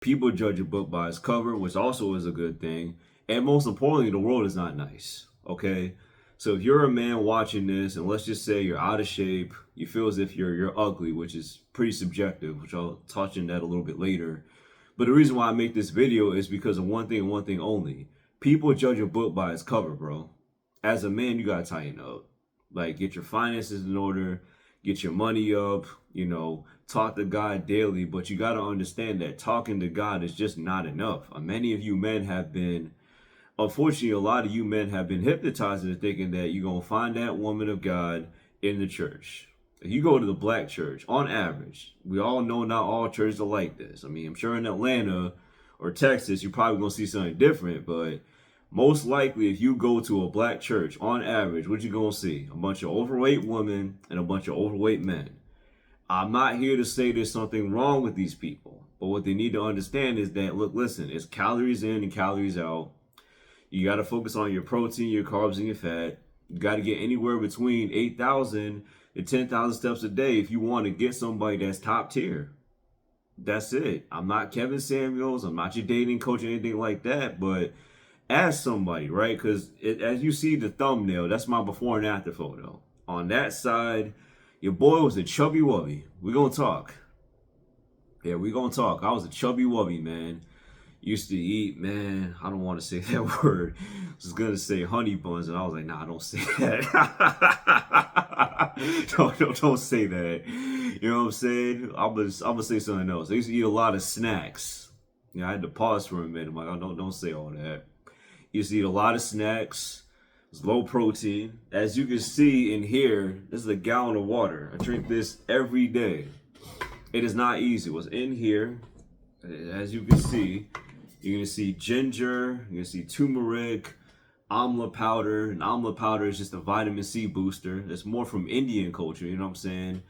People judge a book by its cover, which also is a good thing. And most importantly, the world is not nice. Okay. So if you're a man watching this, and let's just say you're out of shape, you feel as if you're ugly, which is pretty subjective, which I'll touch on that a little bit later. But the reason why I make this video is because of one thing and one thing only. People judge a book by its cover, bro. As a man, you gotta tighten up. Like, get your finances in order, get your money up, talk to God daily. But you gotta understand that talking to God is just not enough. Many of you men have been, unfortunately, a lot of you men have been hypnotized into thinking that you're gonna find that woman of God in the church. If you go to the black church, on average, we all know not all churches are like this. I mean, I'm sure in Atlanta or Texas, you're probably gonna see something different, but most likely, if you go to a black church, on average, what you gonna see? A bunch of overweight women and a bunch of overweight men. I'm not here to say there's something wrong with these people, but what they need to understand is that, look, listen, it's calories in and calories out. You got to focus on your protein, your carbs, and your fat. You got to get anywhere between 8,000 to 10,000 steps a day if you want to get somebody that's top tier. That's it. I'm not Kevin Samuels. I'm not your dating coach or anything like that, but ask somebody, right? Because as you see the thumbnail, that's my before and after photo. On that side, your boy was a chubby wubby. We're going to talk. Yeah, we're going to talk. I was a chubby wubby, man. Used to eat, man, I don't want to say that word. I was going to say honey buns, and I was like, nah, don't say that. don't say that. You know what I'm saying? I'm going to say something else. I used to eat a lot of snacks. I had to pause for a minute. I'm like, oh, don't say all that. Used to eat a lot of snacks. It was low protein. As you can see in here, this is a gallon of water. I drink this every day. It is not easy. What's in here, as you can see, you're going to see ginger, you're going to see turmeric, amla powder. And amla powder is just a vitamin C booster. It's more from Indian culture, you know what I'm saying?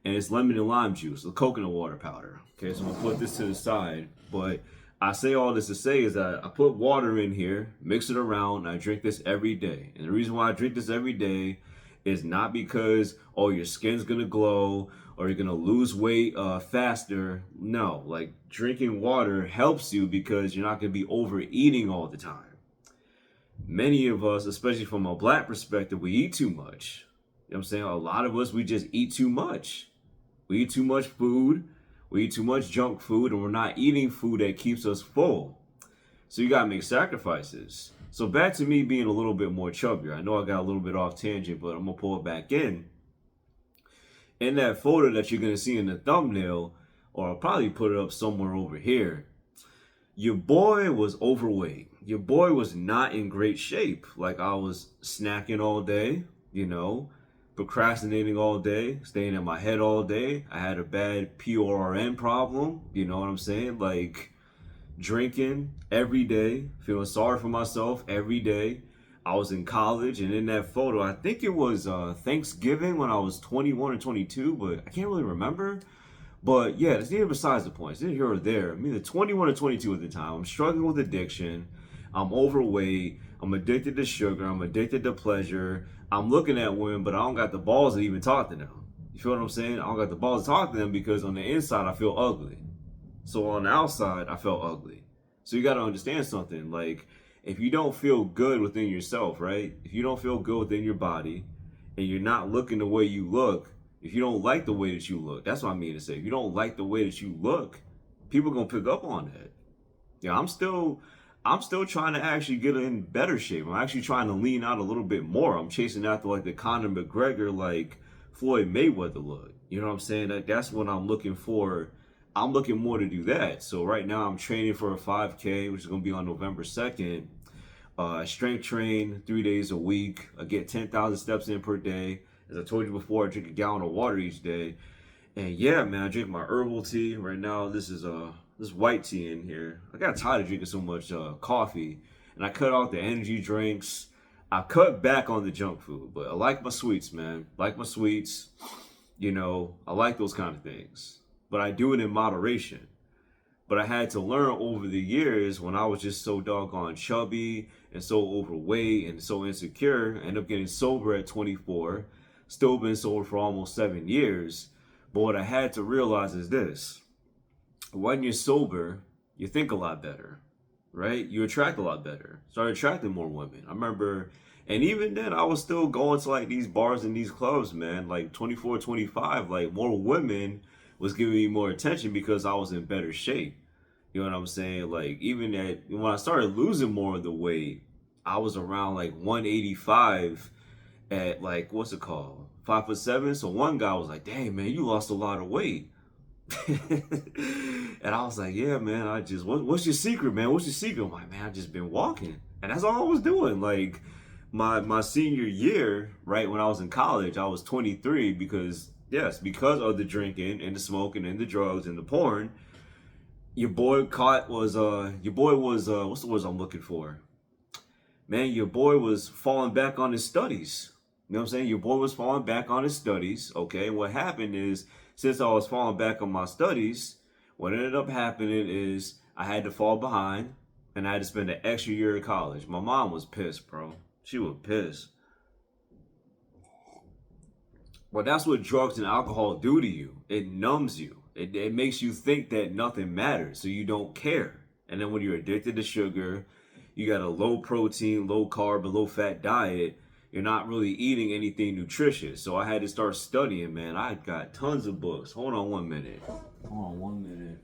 And it's lemon and lime juice, the coconut water powder. Okay, so I'm going to put this to the side. But I say all this to say is that I put water in here, mix it around, and I drink this every day. And the reason why I drink this every day is not because, oh, your skin's going to glow or you're going to lose weight faster. No, like drinking water helps you because you're not going to be overeating all the time. Many of us, especially from a black perspective, we eat too much. You know what I'm saying? A lot of us, we just eat too much. We eat too much food. We eat too much junk food, and we're not eating food that keeps us full. So you got to make sacrifices. So back to me being a little bit more chubbier. I know I got a little bit off tangent, but I'm going to pull it back in. In that photo that you're going to see in the thumbnail, or I'll probably put it up somewhere over here, your boy was overweight. Your boy was not in great shape. Like, I was snacking all day, procrastinating all day, staying in my head all day. I had a bad PORN problem, you know what I'm saying? Like, drinking every day, feeling sorry for myself every day. I was in college, and in that photo, I think it was Thanksgiving when I was 21 or 22, but I can't really remember. But yeah, it's neither besides the point. It's neither here or there. I'm either 21 or 22 at the time. I'm struggling with addiction. I'm overweight. I'm addicted to sugar. I'm addicted to pleasure. I'm looking at women, but I don't got the balls to even talk to them. You feel what I'm saying? I don't got the balls to talk to them because on the inside, I feel ugly. So on the outside, I felt ugly. So you got to understand something. Like, if you don't feel good within yourself, right? If you don't feel good within your body and you're not looking the way you look, if you don't like the way that you look, that's what I mean to say. If you don't like the way that you look, people are going to pick up on that. Yeah, I'm still trying to actually get in better shape. I'm actually trying to lean out a little bit more. I'm chasing after like the Conor McGregor, like Floyd Mayweather look. You know what I'm saying? That's what I'm looking for. I'm looking more to do that. So right now I'm training for a 5K, which is going to be on November 2nd. Strength train 3 days a week. I get 10,000 steps in per day. As I told you before, I drink a gallon of water each day. And yeah, man, I drink my herbal tea. Right now, this white tea in here. I got tired of drinking so much coffee. And I cut out the energy drinks. I cut back on the junk food. But I like my sweets, man. Like my sweets. I like those kind of things. But I do it in moderation. But I had to learn over the years when I was just so doggone chubby and so overweight and so insecure. I ended up getting sober at 24. Still been sober for almost 7 years. But what I had to realize is this. When you're sober, You think a lot better, right? You attract a lot better. Start attracting more women. I remember, and even then, I was still going to like these bars and these clubs, man. Like 24, 25, like more women was giving me more attention because I was in better shape. You know what I'm saying? Like even at when I started losing more of the weight, I was around like 185 at like what's it called? 5'7". So one guy was like, "Dang man, you lost a lot of weight." And I was like, "Yeah, man. What's your secret, man? What's your secret?" I'm like, "Man, I just been walking, and that's all I was doing." Like my senior year, right when I was in college, I was 23 because yes, because of the drinking and the smoking and the drugs and the porn. Your boy was what's the words I'm looking for? Man, your boy was falling back on his studies. You know what I'm saying? Your boy was falling back on his studies. Okay, what happened is since I was falling back on my studies, what ended up happening is I had to fall behind and I had to spend an extra year of college. My mom was pissed, bro. She was pissed. But that's what drugs and alcohol do to you. It numbs you. It makes you think that nothing matters, so you don't care. And then when you're addicted to sugar, you got a low protein, low carb, and low fat diet, you're not really eating anything nutritious. So I had to start studying, man. I got tons of books. Hold on 1 minute. Hold on 1 minute.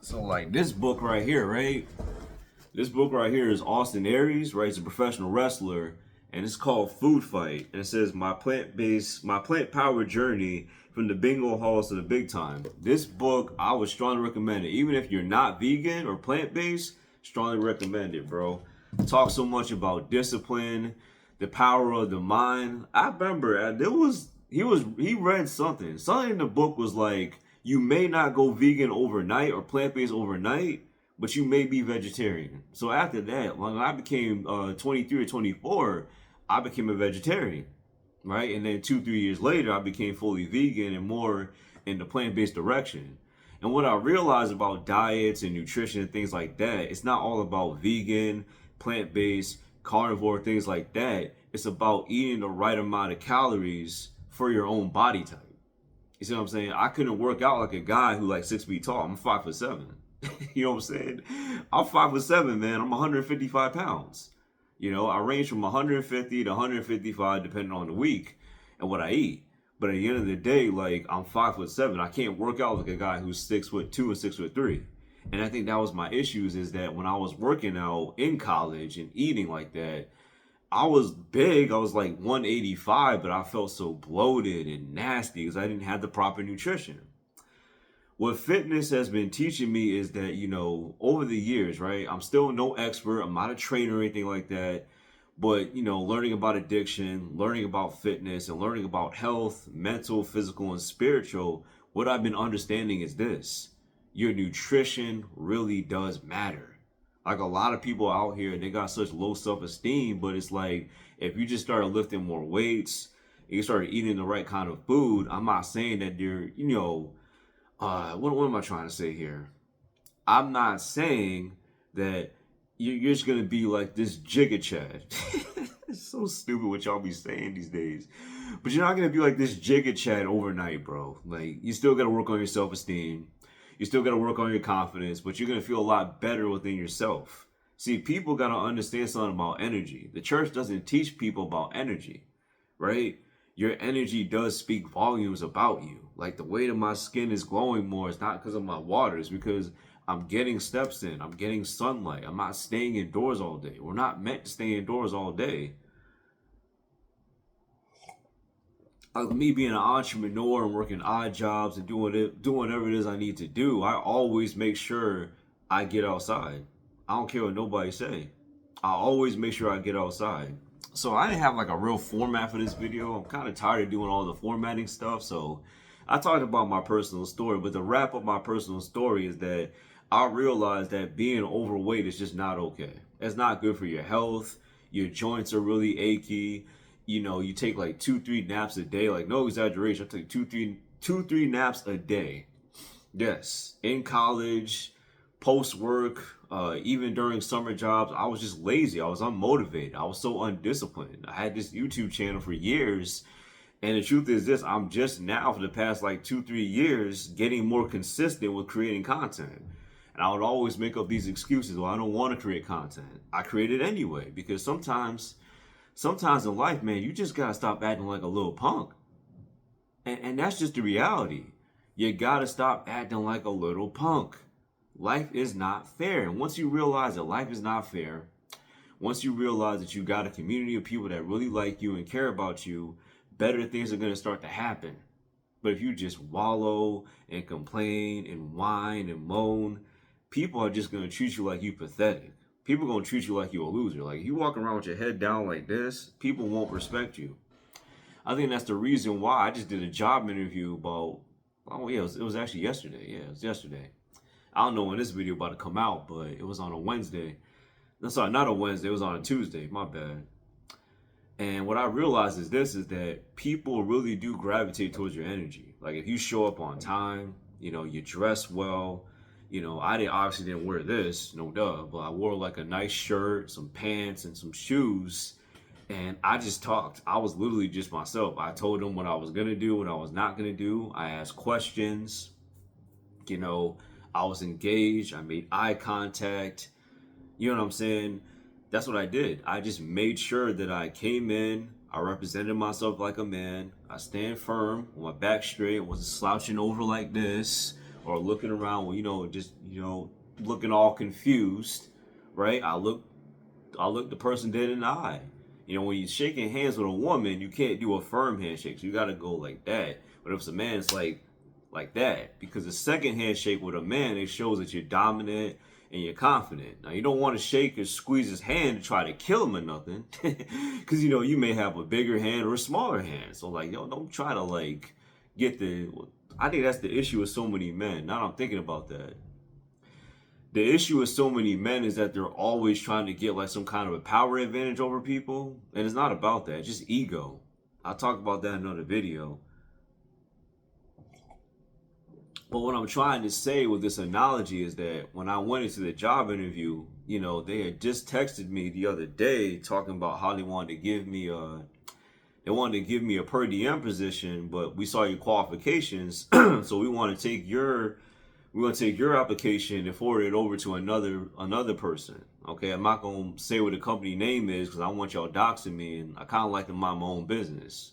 So like this book right here, right? This book right here is Austin Aries, right? He's a professional wrestler, and it's called Food Fight. And it says my plant-powered journey from the bingo halls to the big time. This book, I would strongly recommend it. Even if you're not vegan or plant-based, strongly recommend it, bro. Talk so much about discipline, the power of the mind. I remember he read something. Something in the book was like, you may not go vegan overnight or plant-based overnight, but you may be vegetarian. So after that, when I became 23 or 24, I became a vegetarian, right? And then 2, 3 years later, I became fully vegan and more in the plant-based direction. And what I realized about diets and nutrition and things like that, it's not all about vegan, plant-based, carnivore, things like that. It's about eating the right amount of calories for your own body type. You see what I'm saying? I couldn't work out like a guy who like 6 feet tall. I'm 5'7". You know what I'm saying? I'm 5'7", man. I'm 155 pounds. You know, I range from 150 to 155 depending on the week and what I eat. But at the end of the day, like I'm 5'7". I can't work out like a guy who's 6'2" and 6'3". And I think that was my issues is that when I was working out in college and eating like that, I was big. I was like 185, but I felt so bloated and nasty because I didn't have the proper nutrition. What fitness has been teaching me is that, you know, over the years, right? I'm still no expert. I'm not a trainer or anything like that. But, you know, learning about addiction, learning about fitness, and learning about health, mental, physical, and spiritual, what I've been understanding is this. Your nutrition really does matter. Like a lot of people out here, they got such low self-esteem, but it's like if you just started lifting more weights, and you started eating the right kind of food, I'm not saying that you're, you know, what am I trying to say here? I'm not saying that you're just gonna be like this Jigga Chad. It's so stupid what y'all be saying these days. But you're not gonna be like this Jigga Chad overnight, bro. Like you still gotta work on your self-esteem. You still gotta work on your confidence, but you're gonna feel a lot better within yourself. See, people gotta understand something about energy. The church doesn't teach people about energy, right? Your energy does speak volumes about you. Like the way that my skin is glowing more is not because of my water, it's because I'm getting steps in, I'm getting sunlight, I'm not staying indoors all day. We're not meant to stay indoors all day. Like me being an entrepreneur and working odd jobs and doing whatever it is I need to do, I always make sure I get outside. I don't care what nobody say. I always make sure I get outside. So I didn't have like a real format for this video. I'm kind of tired of doing all the formatting stuff. So I talked about my personal story, but to wrap up my personal story is that I realized that being overweight is just not okay. It's not good for your health. Your joints are really achy. You know, you take like 2, 3 naps a day. Like no exaggeration. I take 2, 3 naps a day. Yes, in college, post work, even during summer jobs, I was just lazy. I was unmotivated. I was so undisciplined. I had this YouTube channel for years, And the truth is this, I'm just now for the past like 2, 3 years getting more consistent with creating content. And I would always make up these excuses. Well, I don't want to create content. I create it anyway because sometimes in life, man, you just gotta stop acting like a little punk. And that's just the reality. You gotta stop acting like a little punk. Life is not fair. And once you realize that life is not fair, once you realize that you got a community of people that really like you and care about you, better things are going to start to happen. But if you just wallow and complain and whine and moan, people are just going to treat you like you pathetic. People are going to treat you like you're a loser. Like if you walk around with your head down like this, people won't respect you. I think that's the reason why I just did a job interview about, oh yeah, it was actually yesterday. Yeah, it was yesterday. I don't know when this video about to come out, but it was on a Wednesday. No, sorry, not a Wednesday. It was on a Tuesday. My bad. And what I realized is this, is that people really do gravitate towards your energy. Like if you show up on time, you know, you dress well, you know, obviously didn't wear this, no duh, but I wore like a nice shirt, some pants and some shoes. And I just talked. I was literally just myself. I told them what I was going to do, what I was not going to do. I asked questions, you know, I was engaged. I made eye contact. You know what I'm saying? That's what I did. I just made sure that I came in, I represented myself like a man. I stand firm, with my back straight, wasn't slouching over like this or looking around, you know, just, you know, looking all confused, right? I looked the person dead in the eye. You know, when you're shaking hands with a woman, you can't do a firm handshake. So you got to go like that. But if it's a man, it's like that. Because a second handshake with a man, it shows that you're dominant and you're confident. Now, you don't want to shake or squeeze his hand to try to kill him or nothing. Because, you know, you may have a bigger hand or a smaller hand. So, like, yo, don't try to, like, get the... I think that's the issue with so many men. Now I'm thinking about that. The issue with so many men is that they're always trying to get, like, some kind of a power advantage over people. And it's not about that. It's just ego. I'll talk about that in another video. But what I'm trying to say with this analogy is that when I went into the job interview, you know, they had just texted me the other day talking about how they wanted to give me a per diem position, but we saw your qualifications, so we want to take your application and forward it over to another person. Okay, I'm not gonna say what the company name is because I want y'all doxing me, and I kind of like to mind my own business.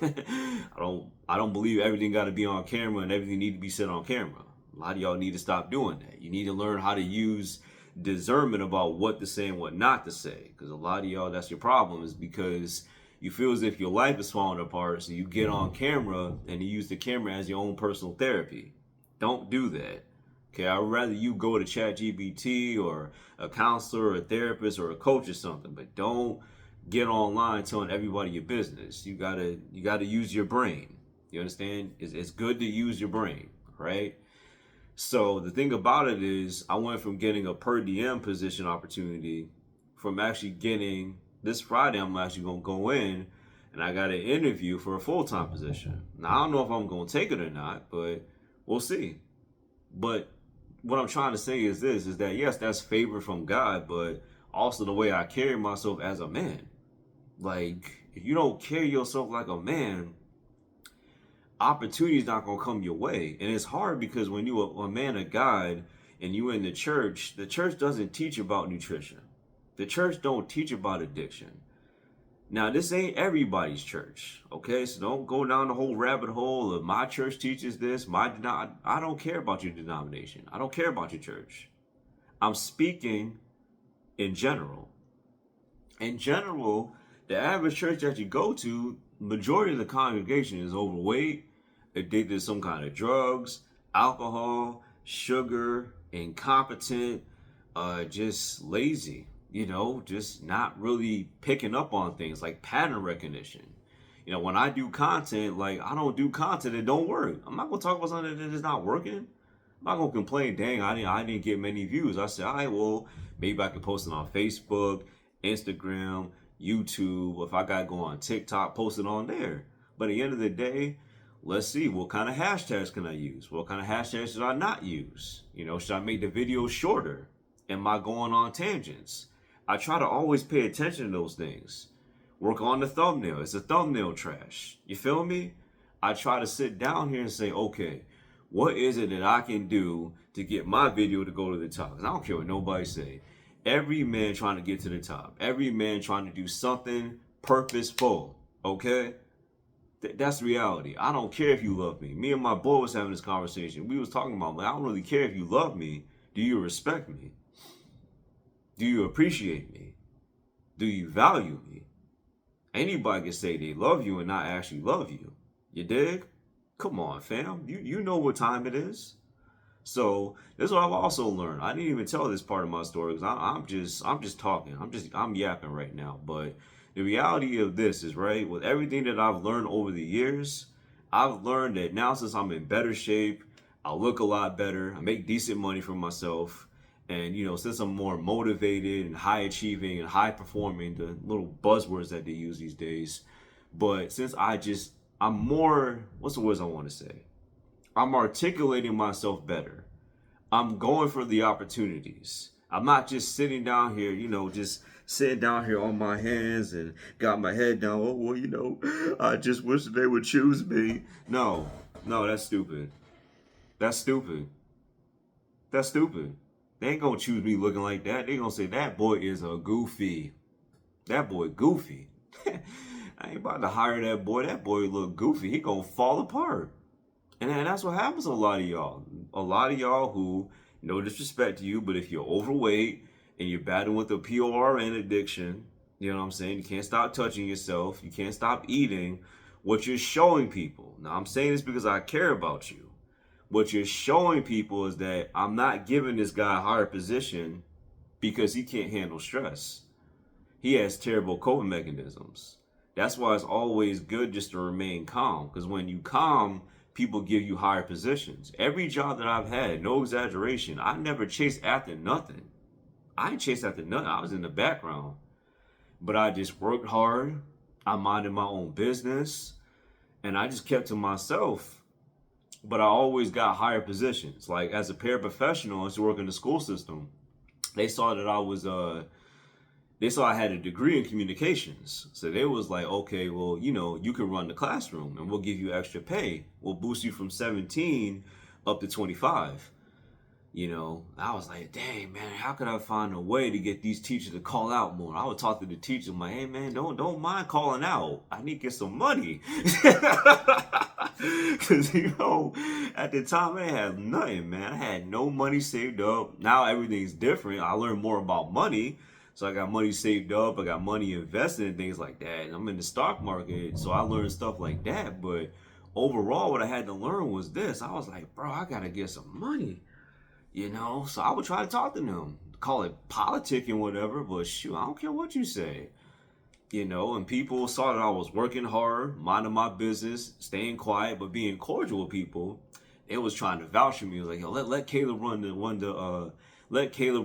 I don't believe everything got to be on camera and everything need to be said on camera. A lot of y'all need to stop doing that. You need to learn how to use discernment about what to say and what not to say. Because a lot of y'all, that's your problem, is because you feel as if your life is falling apart. So you get on camera and you use the camera as your own personal therapy. Don't do that. Okay, I'd rather you go to ChatGPT or a counselor or a therapist or a coach or something, but don't get online telling everybody your business. You gotta use your brain. You understand? It's good to use your brain, right? So the thing about it is, I went from getting a per diem position opportunity from actually getting, this Friday I'm actually gonna go in and I got an interview for a full-time position. Now I don't know if I'm gonna take it or not, but we'll see. But what I'm trying to say is this, is that yes, that's favor from God, but also the way I carry myself as a man. Like, if you don't carry yourself like a man, opportunity's not gonna come your way. And it's hard because when you are a man of God and you in the church doesn't teach about nutrition. The church don't teach about addiction. Now, this ain't everybody's church, okay? So don't go down the whole rabbit hole of my church teaches this, I don't care about your denomination. I don't care about your church. I'm speaking in general. In general, the average church that you go to, majority of the congregation is overweight, addicted to some kind of drugs, alcohol, sugar, incompetent, just lazy, you know, just not really picking up on things like pattern recognition. You know, when I do content, like I don't do content that don't work. I'm not gonna talk about something that is not working. I'm not gonna complain, dang, I didn't get many views. I said, all right, well, maybe I can post it on Facebook, Instagram, YouTube, if I gotta go on TikTok, post it on there. But at the end of the day, let's see, what kind of hashtags can I use? What kind of hashtags should I not use? You know, should I make the video shorter? Am I going on tangents? I try to always pay attention to those things. Work on the thumbnail. It's a thumbnail trash. You feel me? I try to sit down here and say, okay, what is it that I can do to get my video to go to the top? Because I don't care what nobody say. Every man trying to get to the top. Every man trying to do something purposeful. Okay? That's reality. I don't care if you love me. Me and my boy was having this conversation. We was talking about, like, I don't really care if you love me. Do you respect me? Do you appreciate me? Do you value me? Anybody can say they love you and not actually love you. You dig? Come on, fam. You know what time it is. So this is what I've also learned. I didn't even tell this part of my story because I'm just talking. I'm yapping right now. But the reality of this is, right, with everything that I've learned over the years, I've learned that now since I'm in better shape, I look a lot better. I make decent money for myself. And, since I'm more motivated and high achieving and high performing, the little buzzwords that they use these days. But since I'm more, what's the words I want to say? I'm articulating myself better. I'm going for the opportunities. I'm not just sitting down here, just sitting down here on my hands and got my head down. Oh, well, I just wish they would choose me. No, that's stupid. That's stupid. That's stupid. They ain't gonna choose me looking like that. They gonna say that boy is a goofy. That boy goofy. I ain't about to hire that boy. That boy look goofy. He gonna fall apart. And that's what happens to a lot of y'all. A lot of y'all who, no disrespect to you, but if you're overweight and you're battling with a PORN addiction, you know what I'm saying? You can't stop touching yourself. You can't stop eating. What you're showing people. Now, I'm saying this because I care about you. What you're showing people is that I'm not giving this guy a higher position because he can't handle stress. He has terrible coping mechanisms. That's why it's always good just to remain calm. Because when you calm, people give you higher positions. Every job that I've had, no exaggeration, I never chased after nothing. I didn't chase after nothing. I was in the background. But I just worked hard. I minded my own business. And I just kept to myself. But I always got higher positions. Like as a paraprofessional, I used to work in the school system. They saw that they saw I had a degree in communications. So they was like, okay, well, you can run the classroom and we'll give you extra pay. We'll boost you from 17 up to 25. I was like, dang, man, how could I find a way to get these teachers to call out more? I would talk to the teachers, I'm like, hey, man, don't mind calling out. I need to get some money. Because, at the time, I had nothing, man. I had no money saved up. Now everything's different. I learned more about money. So I got money saved up. I got money invested in things like that. And I'm in the stock market. So I learned stuff like that. But overall, what I had to learn was this. I was like, bro, I got to get some money. So I would try to talk to them, call it politicking, whatever, but shoot, I don't care what you say. And people saw that I was working hard, minding my business, staying quiet, but being cordial with people. They was trying to vouch for me. It was like, yo, let Caleb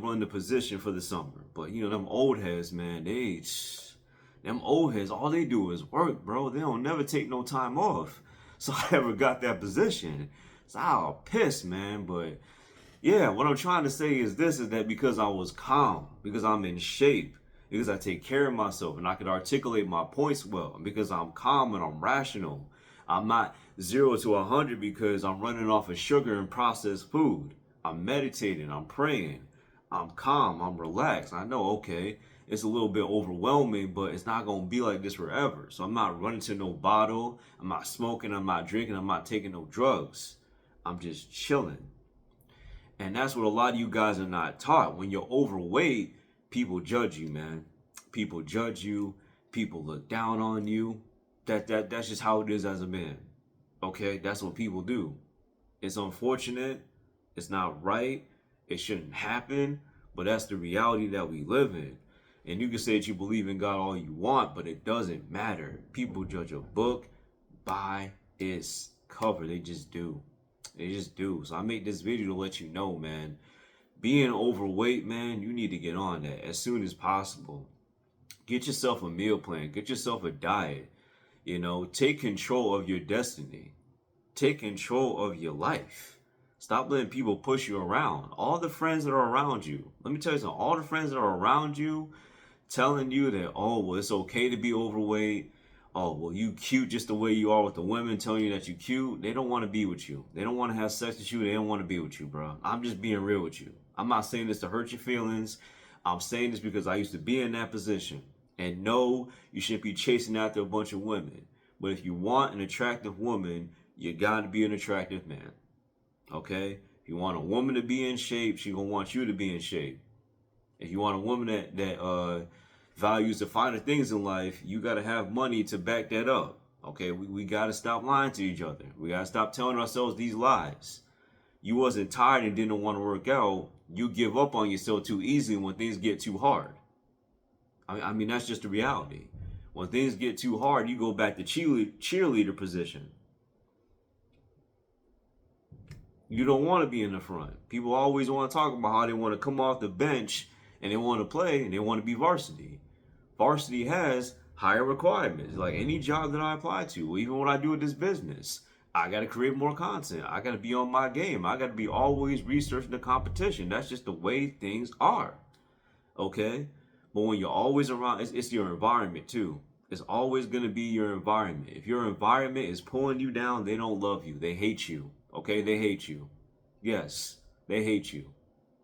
run the position for the summer. But them old heads, man, them old heads, all they do is work, bro. They don't never take no time off. So I never got that position. So I was pissed, man, but yeah, what I'm trying to say is that because I was calm, because I'm in shape, because I take care of myself and I can articulate my points well, and because I'm calm and I'm rational. I'm not 0 to 100 because I'm running off of sugar and processed food. I'm meditating, I'm praying, I'm calm, I'm relaxed. I know, okay, it's a little bit overwhelming, but it's not going to be like this forever. So I'm not running to no bottle, I'm not smoking, I'm not drinking, I'm not taking no drugs. I'm just chilling. And that's what a lot of you guys are not taught. When you're overweight, people judge you, man. People judge you. People look down on you. That's just how it is as a man. Okay? That's what people do. It's unfortunate. It's not right. It shouldn't happen. But that's the reality that we live in. And you can say that you believe in God all you want, but it doesn't matter. People judge a book by its cover. They just do. They just do. So I make this video to let you know, man. Being overweight, man, you need to get on that as soon as possible. Get yourself a meal plan. Get yourself a diet. Take control of your destiny. Take control of your life. Stop letting people push you around. All the friends that are around you. Let me tell you something. All the friends that are around you, telling you that, oh, well, it's okay to be overweight. Oh, well, you cute just the way you are with the women telling you that you cute. They don't want to be with you. They don't want to have sex with you. They don't want to be with you, bro. I'm just being real with you. I'm not saying this to hurt your feelings. I'm saying this because I used to be in that position. And no, you shouldn't be chasing after a bunch of women. But if you want an attractive woman, you got to be an attractive man. Okay? If you want a woman to be in shape, she's going to want you to be in shape. If you want a woman that values the finer things in life, you got to have money to back that up. Okay, we got to stop lying to each other. We got to stop telling ourselves these lies. You wasn't tired and didn't want to work out. You give up on yourself too easily when things get too hard. I mean, that's just the reality. When things get too hard, you go back to cheerleader position. You don't want to be in the front. People always want to talk about how they want to come off the bench and they want to play and they want to be varsity. Varsity has higher requirements. Like any job that I apply to, even what I do with this business, I got to create more content. I got to be on my game. I got to be always researching the competition. That's just the way things are. Okay? But when you're always around, it's your environment too. It's always going to be your environment. If your environment is pulling you down, they don't love you. They hate you. Okay? They hate you. Yes, they hate you.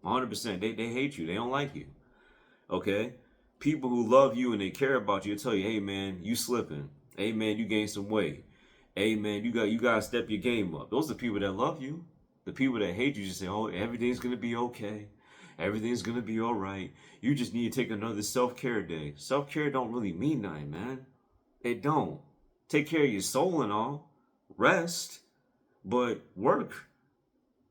100%. They hate you. They don't like you. Okay? People who love you and they care about you tell you, hey man, you slipping. Hey man, you gained some weight. Hey man, you gotta step your game up. Those are the people that love you. The people that hate you just say, oh, everything's gonna be okay. Everything's gonna be all right. You just need to take another self-care day. Self-care don't really mean nothing, man. It don't. Take care of your soul and all. Rest, but work.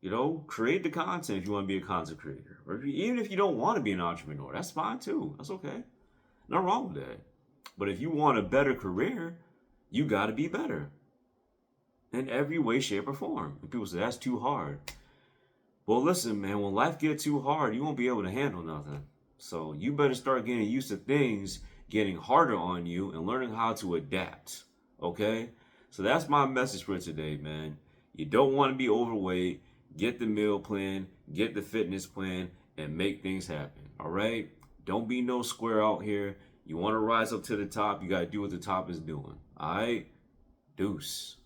You know, create the content if you want to be a content creator. Or even if you don't want to be an entrepreneur, that's fine too. That's okay. Nothing wrong with that. But if you want a better career, you got to be better in every way, shape, or form. And people say, that's too hard. Well, listen, man, when life gets too hard, you won't be able to handle nothing. So you better start getting used to things getting harder on you and learning how to adapt. Okay? So that's my message for today, man. You don't want to be overweight. Get the meal plan, get the fitness plan, and make things happen. All right? Don't be no square out here. You want to rise up to the top, you got to do what the top is doing. All right? Deuce.